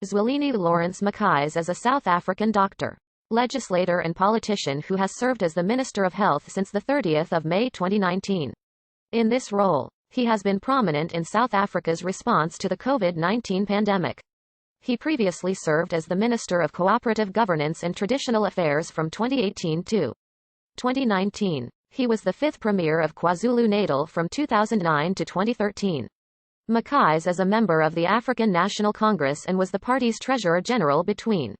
Zweli Mkhize is a South African doctor, legislator and politician who has served as the Minister of Health since 30 May 2019. In this role, he has been prominent in South Africa's response to the COVID-19 pandemic. He previously served as the Minister of Cooperative Governance and Traditional Affairs from 2018 to 2019. He was the fifth Premier of KwaZulu-Natal from 2009 to 2013. Mkhize is a member of the African National Congress and was the party's Treasurer General between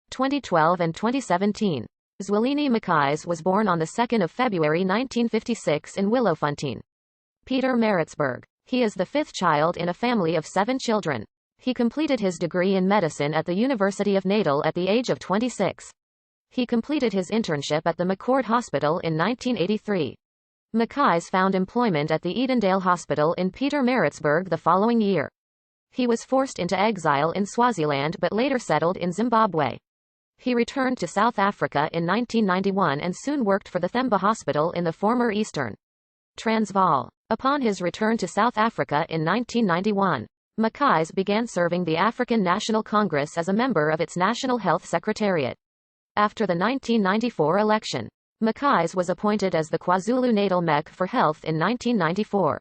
2012 and 2017. Zweli Mkhize was born on 2 February 1956 in Willowfontein, Pietermaritzburg. He is the fifth child in a family of 7 children. He completed his degree in medicine at the University of Natal at the age of 26. He completed his internship at the McCord Hospital in 1983. Mkhize found employment at the Edendale Hospital in Pietermaritzburg the following year. He was forced into exile in Swaziland but later settled in Zimbabwe. He returned to South Africa in 1991 and soon worked for the Themba Hospital in the former Eastern Transvaal. Upon his return to South Africa in 1991, Mkhize began serving the African National Congress as a member of its National Health Secretariat. After the 1994 election, Mkhize was appointed as the KwaZulu-Natal MEC for Health in 1994.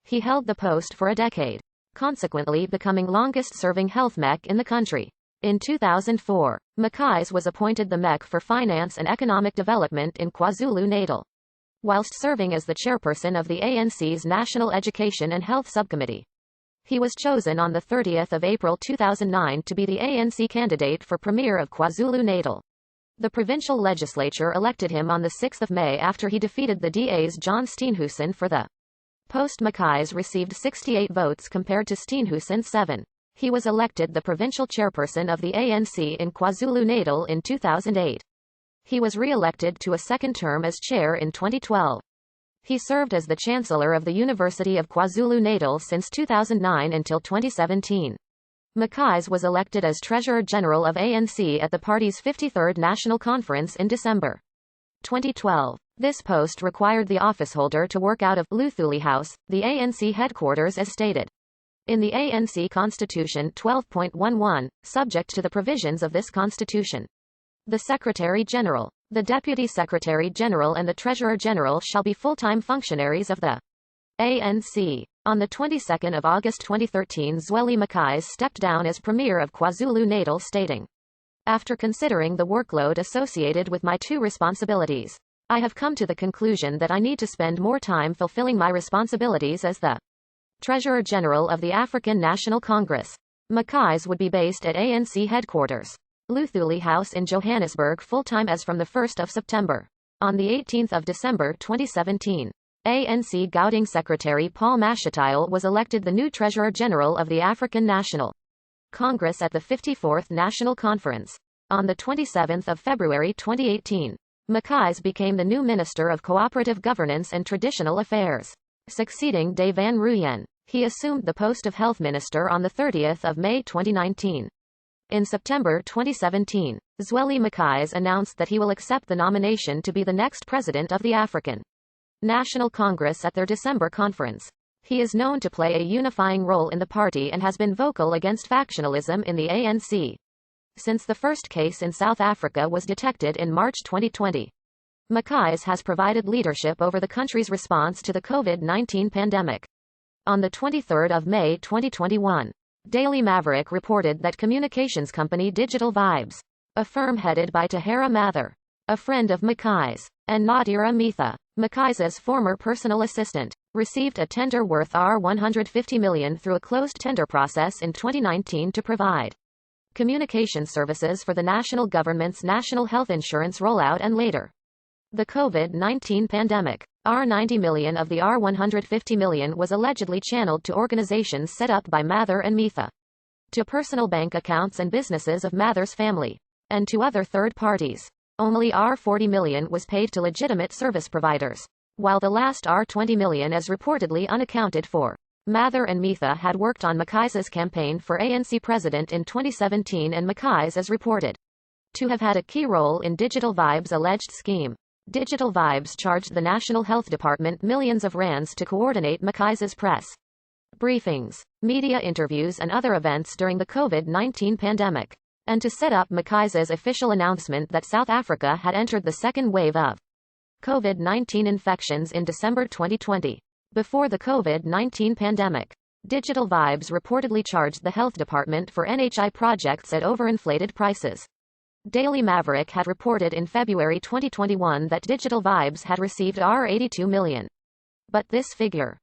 He held the post for a decade, consequently becoming longest-serving health MEC in the country. In 2004, Mkhize was appointed the MEC for Finance and Economic Development in KwaZulu-Natal, whilst serving as the chairperson of the ANC's National Education and Health Subcommittee. He was chosen on 30 April 2009 to be the ANC candidate for Premier of KwaZulu-Natal. The provincial legislature elected him on 6 May after he defeated the DA's John Steenhuisen for the post. Mkhize received 68 votes compared to Steenhuisen's 7. He was elected the provincial chairperson of the ANC in KwaZulu-Natal in 2008. He was re-elected to a second term as chair in 2012. He served as the Chancellor of the University of KwaZulu-Natal since 2009 until 2017. Mkhize was elected as Treasurer General of ANC at the party's 53rd National Conference in December 2012. This post required the officeholder to work out of Luthuli House, the ANC headquarters as stated in the ANC Constitution 12.11, subject to the provisions of this constitution. The Secretary General, the Deputy Secretary General and the Treasurer General shall be full-time functionaries of the ANC. On the 22nd of August 2013, Zweli Mkhize stepped down as Premier of KwaZulu-Natal, stating, "After considering the workload associated with my 2 responsibilities, I have come to the conclusion that I need to spend more time fulfilling my responsibilities as the Treasurer General of the African National Congress." Mkhize would be based at ANC headquarters, Luthuli House in Johannesburg full-time as from 1 September. On 18 December 2017, ANC Gauteng Secretary Paul Mashatile was elected the new Treasurer General of the African National Congress at the 54th National Conference. On 27 February 2018, Mkhize became the new Minister of Cooperative Governance and Traditional Affairs, succeeding De van Rooyen. He assumed the post of Health Minister on 30 May 2019. In September 2017, Zweli Mkhize announced that he will accept the nomination to be the next President of the African National Congress at their December conference. He is known to play a unifying role in the party and has been vocal against factionalism in the ANC since the first case in South Africa was detected in March 2020. Mkhize has provided leadership over the country's response to the COVID-19 pandemic. On 23 May 2021, Daily Maverick reported that communications company Digital Vibes, a firm headed by Tahara Mather, a friend of Mkhize, and Nadira Mitha, Mkhize's former personal assistant, received a tender worth R150 million through a closed tender process in 2019 to provide communication services for the national government's national health insurance rollout and later the COVID-19 pandemic. R90 million of the R150 million was allegedly channeled to organizations set up by Mather and Mitha, to personal bank accounts and businesses of Mather's family, and to other third parties. Only R40 million was paid to legitimate service providers, while the last R20 million is reportedly unaccounted for. Mather and Mitha had worked on Mkhize's campaign for ANC president in 2017 and Mkhize is reported to have had a key role in Digital Vibes' alleged scheme. Digital Vibes charged the National Health Department millions of rands to coordinate Mkhize's press briefings, media interviews and other events during the COVID-19 pandemic, and to set up Mkhize's official announcement that South Africa had entered the second wave of COVID-19 infections in December 2020. Before the COVID-19 pandemic, Digital Vibes reportedly charged the health department for NHI projects at overinflated prices. Daily Maverick had reported in February 2021 that Digital Vibes had received $82 million. But this figure